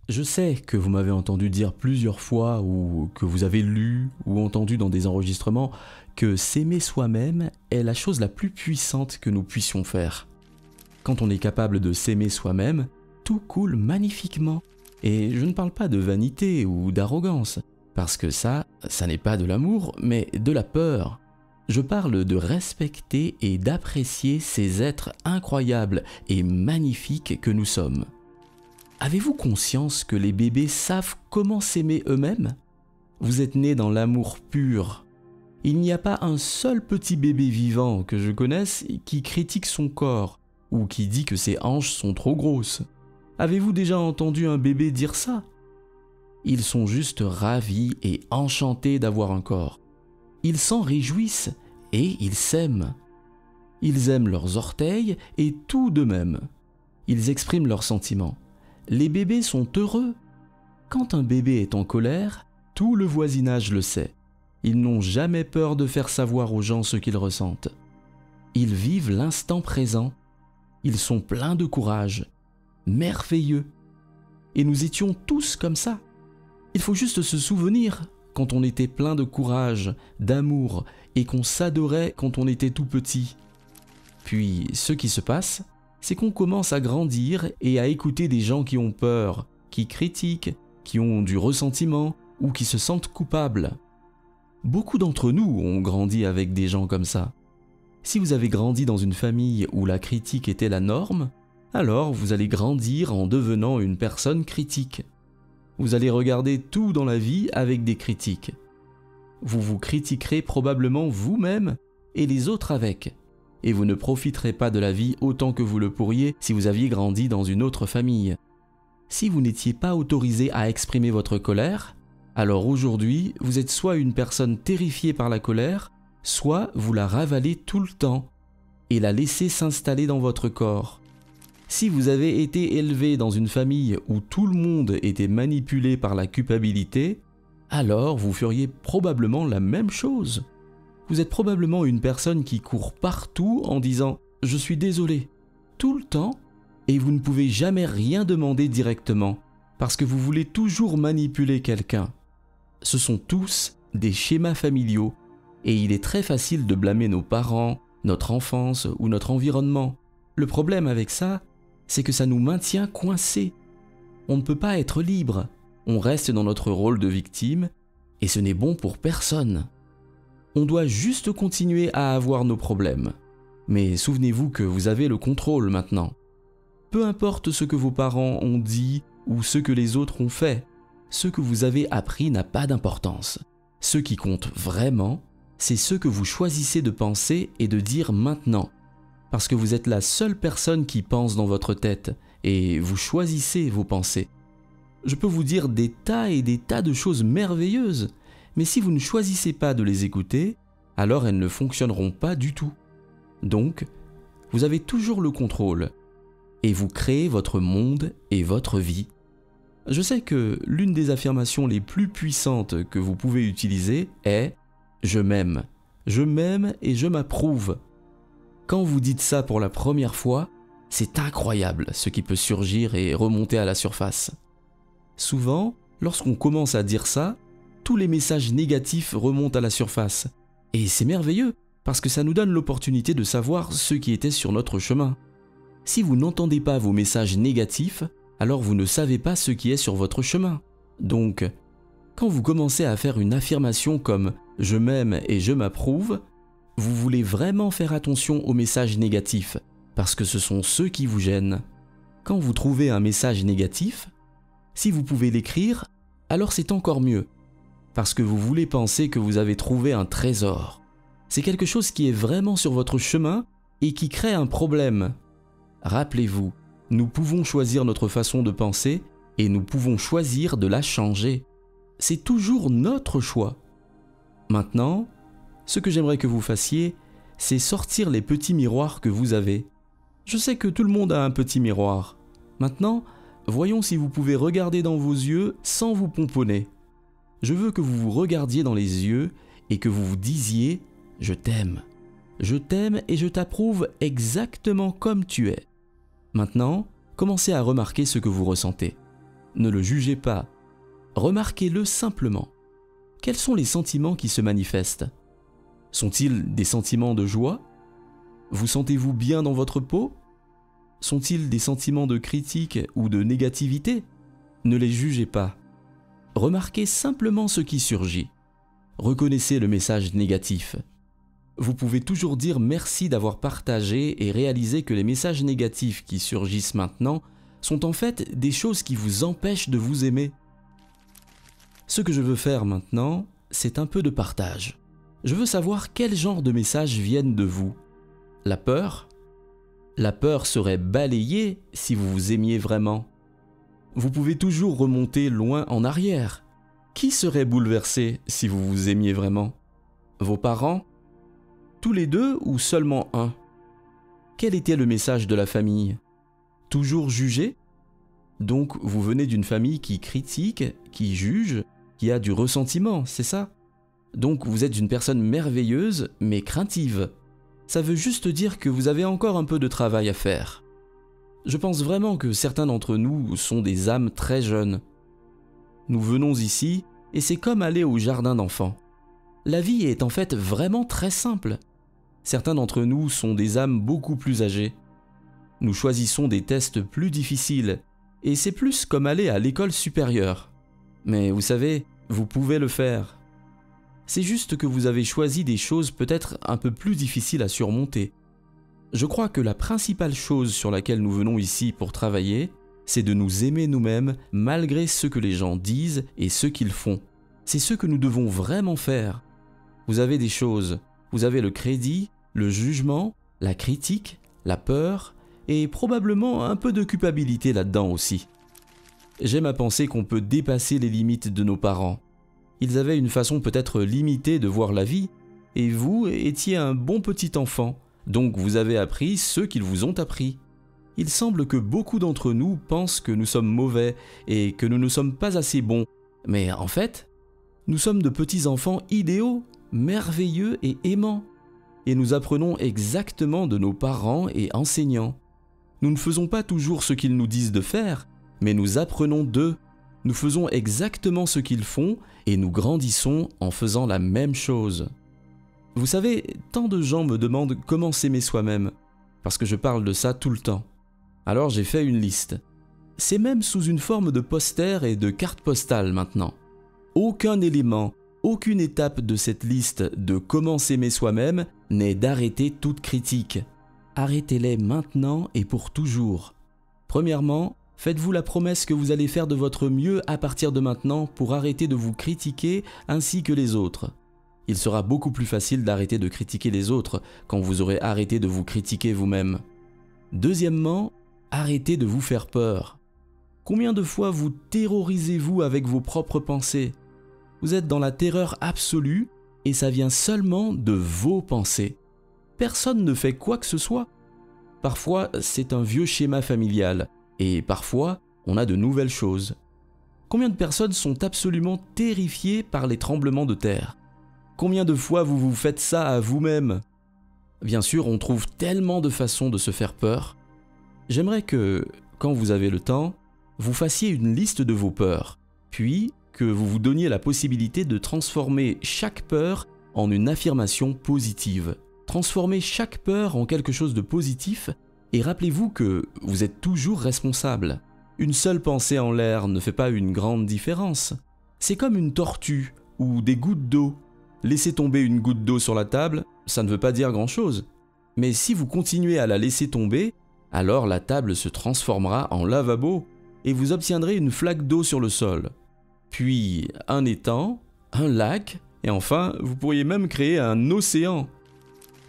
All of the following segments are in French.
Je sais que vous m'avez entendu dire plusieurs fois ou que vous avez lu ou entendu dans des enregistrements que s'aimer soi-même est la chose la plus puissante que nous puissions faire. Quand on est capable de s'aimer soi-même, tout coule magnifiquement. Et je ne parle pas de vanité ou d'arrogance, parce que ça n'est pas de l'amour, mais de la peur. Je parle de respecter et d'apprécier ces êtres incroyables et magnifiques que nous sommes. Avez-vous conscience que les bébés savent comment s'aimer eux-mêmes? Vous êtes nés dans l'amour pur. Il n'y a pas un seul petit bébé vivant que je connaisse qui critique son corps ou qui dit que ses hanches sont trop grosses. Avez-vous déjà entendu un bébé dire ça? Ils sont juste ravis et enchantés d'avoir un corps. Ils s'en réjouissent et ils s'aiment. Ils aiment leurs orteils et tout d'eux-mêmes. Ils expriment leurs sentiments. Les bébés sont heureux. Quand un bébé est en colère, tout le voisinage le sait. Ils n'ont jamais peur de faire savoir aux gens ce qu'ils ressentent. Ils vivent l'instant présent. Ils sont pleins de courage, merveilleux. Et nous étions tous comme ça. Il faut juste se souvenir quand on était plein de courage, d'amour et qu'on s'adorait quand on était tout petit. Puis, ce qui se passe, c'est qu'on commence à grandir et à écouter des gens qui ont peur, qui critiquent, qui ont du ressentiment ou qui se sentent coupables. Beaucoup d'entre nous ont grandi avec des gens comme ça. Si vous avez grandi dans une famille où la critique était la norme, alors vous allez grandir en devenant une personne critique. Vous allez regarder tout dans la vie avec des critiques. Vous vous critiquerez probablement vous-même et les autres avec. Et vous ne profiterez pas de la vie autant que vous le pourriez si vous aviez grandi dans une autre famille. Si vous n'étiez pas autorisé à exprimer votre colère, alors aujourd'hui, vous êtes soit une personne terrifiée par la colère, soit vous la ravalez tout le temps et la laissez s'installer dans votre corps. Si vous avez été élevé dans une famille où tout le monde était manipulé par la culpabilité, alors vous feriez probablement la même chose. Vous êtes probablement une personne qui court partout en disant « je suis désolé » tout le temps et vous ne pouvez jamais rien demander directement parce que vous voulez toujours manipuler quelqu'un. Ce sont tous des schémas familiaux et il est très facile de blâmer nos parents, notre enfance ou notre environnement. Le problème avec ça, c'est que ça nous maintient coincés. On ne peut pas être libre, on reste dans notre rôle de victime et ce n'est bon pour personne. On doit juste continuer à avoir nos problèmes. Mais souvenez-vous que vous avez le contrôle maintenant. Peu importe ce que vos parents ont dit ou ce que les autres ont fait, ce que vous avez appris n'a pas d'importance. Ce qui compte vraiment, c'est ce que vous choisissez de penser et de dire maintenant. Parce que vous êtes la seule personne qui pense dans votre tête et vous choisissez vos pensées. Je peux vous dire des tas et des tas de choses merveilleuses, mais si vous ne choisissez pas de les écouter, alors elles ne fonctionneront pas du tout. Donc, vous avez toujours le contrôle et vous créez votre monde et votre vie. Je sais que l'une des affirmations les plus puissantes que vous pouvez utiliser est « je m'aime et je m'approuve ». Quand vous dites ça pour la première fois, c'est incroyable ce qui peut surgir et remonter à la surface. Souvent, lorsqu'on commence à dire ça, tous les messages négatifs remontent à la surface. Et c'est merveilleux, parce que ça nous donne l'opportunité de savoir ce qui était sur notre chemin. Si vous n'entendez pas vos messages négatifs, alors vous ne savez pas ce qui est sur votre chemin. Donc, quand vous commencez à faire une affirmation comme « je m'aime et je m'approuve », vous voulez vraiment faire attention aux messages négatifs, parce que ce sont ceux qui vous gênent. Quand vous trouvez un message négatif, si vous pouvez l'écrire, alors c'est encore mieux, parce que vous voulez penser que vous avez trouvé un trésor. C'est quelque chose qui est vraiment sur votre chemin et qui crée un problème. Rappelez-vous, nous pouvons choisir notre façon de penser et nous pouvons choisir de la changer. C'est toujours notre choix. Maintenant, ce que j'aimerais que vous fassiez, c'est sortir les petits miroirs que vous avez. Je sais que tout le monde a un petit miroir. Maintenant, voyons si vous pouvez regarder dans vos yeux sans vous pomponner. Je veux que vous vous regardiez dans les yeux et que vous vous disiez « Je t'aime et je t'approuve exactement comme tu es ». Maintenant, commencez à remarquer ce que vous ressentez. Ne le jugez pas. Remarquez-le simplement. Quels sont les sentiments qui se manifestent? Sont-ils des sentiments de joie? Vous sentez-vous bien dans votre peau? Sont-ils des sentiments de critique ou de négativité? Ne les jugez pas. Remarquez simplement ce qui surgit. Reconnaissez le message négatif. Vous pouvez toujours dire merci d'avoir partagé et réalisé que les messages négatifs qui surgissent maintenant sont en fait des choses qui vous empêchent de vous aimer. Ce que je veux faire maintenant, c'est un peu de partage. Je veux savoir quel genre de messages viennent de vous. La peur? La peur serait balayée si vous vous aimiez vraiment. Vous pouvez toujours remonter loin en arrière. Qui serait bouleversé si vous vous aimiez vraiment? Vos parents? Tous les deux ou seulement un? Quel était le message de la famille? Toujours jugé? Donc vous venez d'une famille qui critique, qui juge, qui a du ressentiment, c'est ça? Donc vous êtes une personne merveilleuse mais craintive. Ça veut juste dire que vous avez encore un peu de travail à faire. Je pense vraiment que certains d'entre nous sont des âmes très jeunes. Nous venons ici et c'est comme aller au jardin d'enfants. La vie est en fait vraiment très simple. Certains d'entre nous sont des âmes beaucoup plus âgées. Nous choisissons des tests plus difficiles et c'est plus comme aller à l'école supérieure. Mais vous savez, vous pouvez le faire. C'est juste que vous avez choisi des choses peut-être un peu plus difficiles à surmonter. Je crois que la principale chose sur laquelle nous venons ici pour travailler, c'est de nous aimer nous-mêmes malgré ce que les gens disent et ce qu'ils font. C'est ce que nous devons vraiment faire. Vous avez des choses, vous avez le crédit, le jugement, la critique, la peur et probablement un peu de culpabilité là-dedans aussi. J'aime à penser qu'on peut dépasser les limites de nos parents. Ils avaient une façon peut-être limitée de voir la vie et vous étiez un bon petit enfant, donc vous avez appris ce qu'ils vous ont appris. Il semble que beaucoup d'entre nous pensent que nous sommes mauvais et que nous ne sommes pas assez bons, mais en fait, nous sommes de petits enfants idéaux, merveilleux et aimants. Et nous apprenons exactement de nos parents et enseignants. Nous ne faisons pas toujours ce qu'ils nous disent de faire, mais nous apprenons d'eux. Nous faisons exactement ce qu'ils font et nous grandissons en faisant la même chose. Vous savez, tant de gens me demandent comment s'aimer soi-même, parce que je parle de ça tout le temps. Alors j'ai fait une liste. C'est même sous une forme de poster et de carte postale maintenant. Aucun élément, aucune étape de cette liste de comment s'aimer soi-même n'est d'arrêter toute critique. Arrêtez-les maintenant et pour toujours. Premièrement, faites-vous la promesse que vous allez faire de votre mieux à partir de maintenant pour arrêter de vous critiquer ainsi que les autres. Il sera beaucoup plus facile d'arrêter de critiquer les autres quand vous aurez arrêté de vous critiquer vous-même. Deuxièmement, arrêtez de vous faire peur. Combien de fois vous terrorisez-vous avec vos propres pensées? Vous êtes dans la terreur absolue et ça vient seulement de vos pensées. Personne ne fait quoi que ce soit. Parfois, c'est un vieux schéma familial et parfois, on a de nouvelles choses. Combien de personnes sont absolument terrifiées par les tremblements de terre? Combien de fois vous vous faites ça à vous-même? Bien sûr, on trouve tellement de façons de se faire peur. J'aimerais que, quand vous avez le temps, vous fassiez une liste de vos peurs, puis que vous vous donniez la possibilité de transformer chaque peur en une affirmation positive. Transformez chaque peur en quelque chose de positif et rappelez-vous que vous êtes toujours responsable. Une seule pensée en l'air ne fait pas une grande différence. C'est comme une tortue ou des gouttes d'eau. Laisser tomber une goutte d'eau sur la table, ça ne veut pas dire grand-chose. Mais si vous continuez à la laisser tomber, alors la table se transformera en lavabo et vous obtiendrez une flaque d'eau sur le sol. Puis un étang, un lac, et enfin, vous pourriez même créer un océan.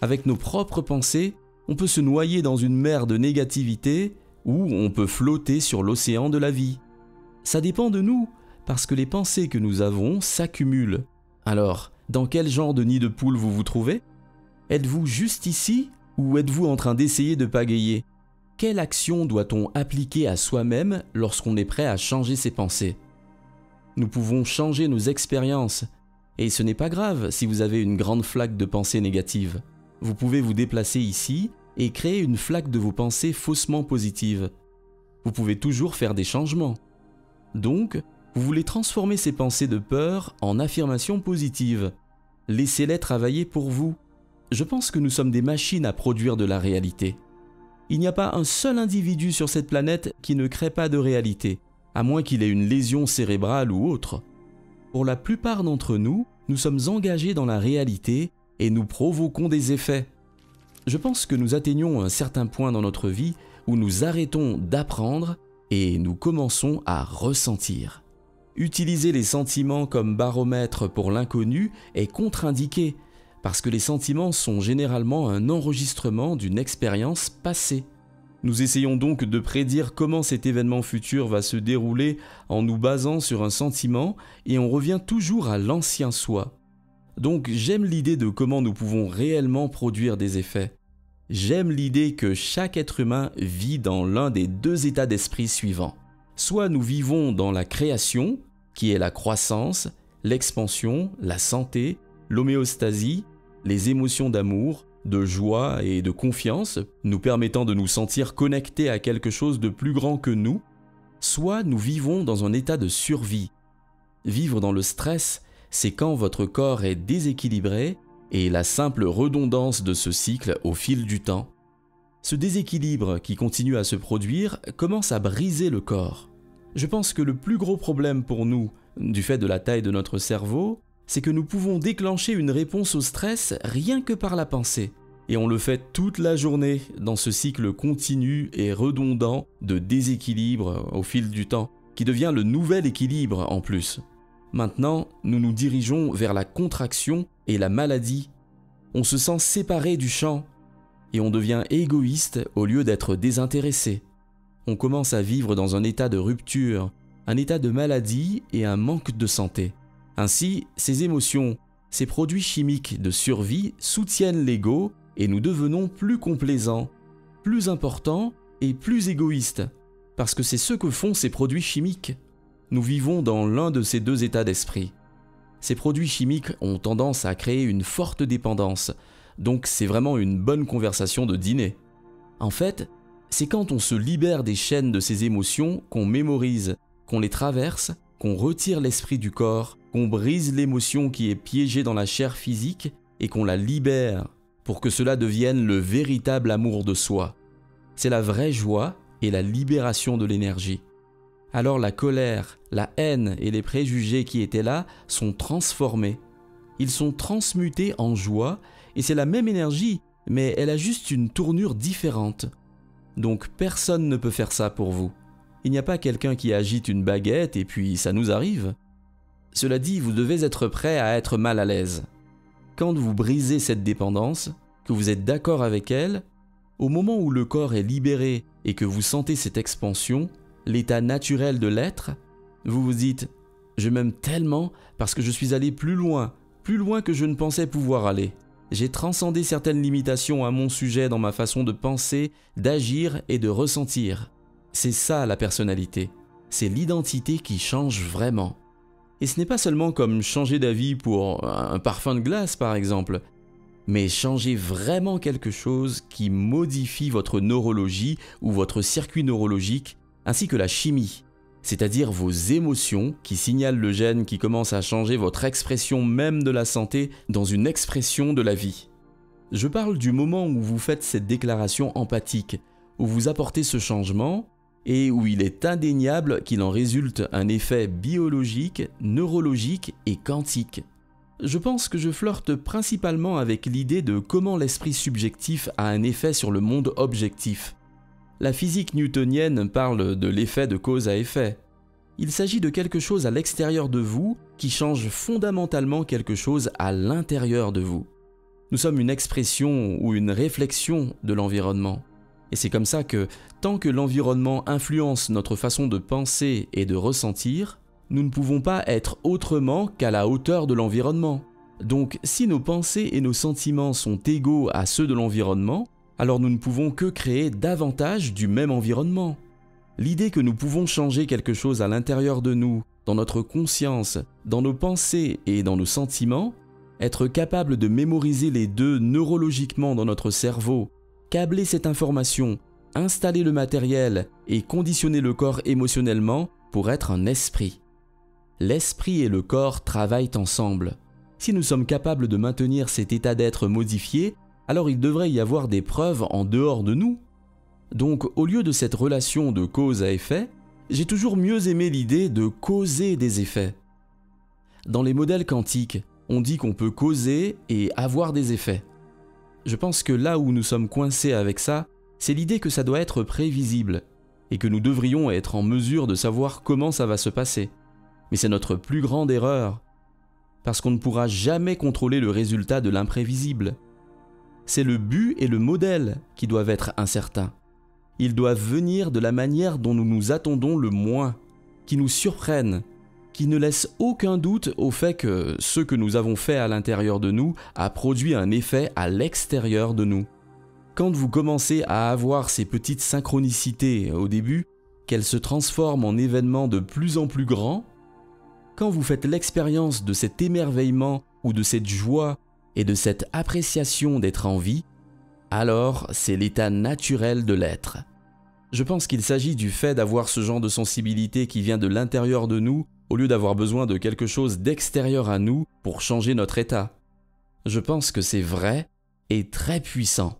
Avec nos propres pensées, on peut se noyer dans une mer de négativité ou on peut flotter sur l'océan de la vie. Ça dépend de nous, parce que les pensées que nous avons s'accumulent. Alors, dans quel genre de nid de poule vous vous trouvez? Êtes-vous juste ici ou êtes-vous en train d'essayer de pagayer? Quelle action doit-on appliquer à soi-même lorsqu'on est prêt à changer ses pensées? Nous pouvons changer nos expériences, et ce n'est pas grave si vous avez une grande flaque de pensées négatives. Vous pouvez vous déplacer ici et créer une flaque de vos pensées faussement positives. Vous pouvez toujours faire des changements. Donc, vous voulez transformer ces pensées de peur en affirmations positives. Laissez-les travailler pour vous. Je pense que nous sommes des machines à produire de la réalité. Il n'y a pas un seul individu sur cette planète qui ne crée pas de réalité, à moins qu'il ait une lésion cérébrale ou autre. Pour la plupart d'entre nous, nous sommes engagés dans la réalité et nous provoquons des effets. Je pense que nous atteignons un certain point dans notre vie où nous arrêtons d'apprendre et nous commençons à ressentir. Utiliser les sentiments comme baromètre pour l'inconnu est contre-indiqué, parce que les sentiments sont généralement un enregistrement d'une expérience passée. Nous essayons donc de prédire comment cet événement futur va se dérouler en nous basant sur un sentiment et on revient toujours à l'ancien soi. Donc j'aime l'idée de comment nous pouvons réellement produire des effets. J'aime l'idée que chaque être humain vit dans l'un des deux états d'esprit suivants. Soit nous vivons dans la création, qui est la croissance, l'expansion, la santé, l'homéostasie, les émotions d'amour, de joie et de confiance, nous permettant de nous sentir connectés à quelque chose de plus grand que nous, soit nous vivons dans un état de survie. Vivre dans le stress, c'est quand votre corps est déséquilibré et la simple redondance de ce cycle au fil du temps. Ce déséquilibre qui continue à se produire commence à briser le corps. Je pense que le plus gros problème pour nous, du fait de la taille de notre cerveau, c'est que nous pouvons déclencher une réponse au stress rien que par la pensée. Et on le fait toute la journée dans ce cycle continu et redondant de déséquilibre au fil du temps, qui devient le nouvel équilibre en plus. Maintenant, nous nous dirigeons vers la contraction et la maladie. On se sent séparé du champ et on devient égoïste au lieu d'être désintéressé. On commence à vivre dans un état de rupture, un état de maladie et un manque de santé. Ainsi, ces émotions, ces produits chimiques de survie soutiennent l'ego et nous devenons plus complaisants, plus importants et plus égoïstes, parce que c'est ce que font ces produits chimiques. Nous vivons dans l'un de ces deux états d'esprit. Ces produits chimiques ont tendance à créer une forte dépendance, donc c'est vraiment une bonne conversation de dîner. En fait, c'est quand on se libère des chaînes de ces émotions qu'on mémorise, qu'on les traverse, qu'on retire l'esprit du corps, qu'on brise l'émotion qui est piégée dans la chair physique et qu'on la libère pour que cela devienne le véritable amour de soi. C'est la vraie joie et la libération de l'énergie. Alors la colère, la haine et les préjugés qui étaient là sont transformés. Ils sont transmutés en joie et c'est la même énergie, mais elle a juste une tournure différente. Donc personne ne peut faire ça pour vous. Il n'y a pas quelqu'un qui agite une baguette et puis ça nous arrive. Cela dit, vous devez être prêt à être mal à l'aise. Quand vous brisez cette dépendance, que vous êtes d'accord avec elle, au moment où le corps est libéré et que vous sentez cette expansion, l'état naturel de l'être, vous vous dites « Je m'aime tellement parce que je suis allé plus loin que je ne pensais pouvoir aller. J'ai transcendé certaines limitations à mon sujet dans ma façon de penser, d'agir et de ressentir. » C'est ça la personnalité. C'est l'identité qui change vraiment. Et ce n'est pas seulement comme changer d'avis pour un parfum de glace par exemple, mais changer vraiment quelque chose qui modifie votre neurologie ou votre circuit neurologique, ainsi que la chimie, c'est-à-dire vos émotions qui signalent le gène qui commence à changer votre expression même de la santé dans une expression de la vie. Je parle du moment où vous faites cette déclaration empathique, où vous apportez ce changement, et où il est indéniable qu'il en résulte un effet biologique, neurologique et quantique. Je pense que je flirte principalement avec l'idée de comment l'esprit subjectif a un effet sur le monde objectif. La physique newtonienne parle de l'effet de cause à effet. Il s'agit de quelque chose à l'extérieur de vous qui change fondamentalement quelque chose à l'intérieur de vous. Nous sommes une expression ou une réflexion de l'environnement. Et c'est comme ça que, tant que l'environnement influence notre façon de penser et de ressentir, nous ne pouvons pas être autrement qu'à la hauteur de l'environnement. Donc, si nos pensées et nos sentiments sont égaux à ceux de l'environnement, alors nous ne pouvons que créer davantage du même environnement. L'idée que nous pouvons changer quelque chose à l'intérieur de nous, dans notre conscience, dans nos pensées et dans nos sentiments, être capable de mémoriser les deux neurologiquement dans notre cerveau, câbler cette information, installer le matériel et conditionner le corps émotionnellement pour être un esprit. L'esprit et le corps travaillent ensemble. Si nous sommes capables de maintenir cet état d'être modifié, alors il devrait y avoir des preuves en dehors de nous. Donc, au lieu de cette relation de cause à effet, j'ai toujours mieux aimé l'idée de causer des effets. Dans les modèles quantiques, on dit qu'on peut causer et avoir des effets. Je pense que là où nous sommes coincés avec ça, c'est l'idée que ça doit être prévisible et que nous devrions être en mesure de savoir comment ça va se passer. Mais c'est notre plus grande erreur, parce qu'on ne pourra jamais contrôler le résultat de l'imprévisible. C'est le but et le modèle qui doivent être incertains. Ils doivent venir de la manière dont nous nous attendons le moins, qui nous surprennent, qui ne laissent aucun doute au fait que ce que nous avons fait à l'intérieur de nous a produit un effet à l'extérieur de nous. Quand vous commencez à avoir ces petites synchronicités au début, qu'elles se transforment en événements de plus en plus grands, quand vous faites l'expérience de cet émerveillement ou de cette joie et de cette appréciation d'être en vie, alors c'est l'état naturel de l'être. Je pense qu'il s'agit du fait d'avoir ce genre de sensibilité qui vient de l'intérieur de nous au lieu d'avoir besoin de quelque chose d'extérieur à nous pour changer notre état. Je pense que c'est vrai et très puissant.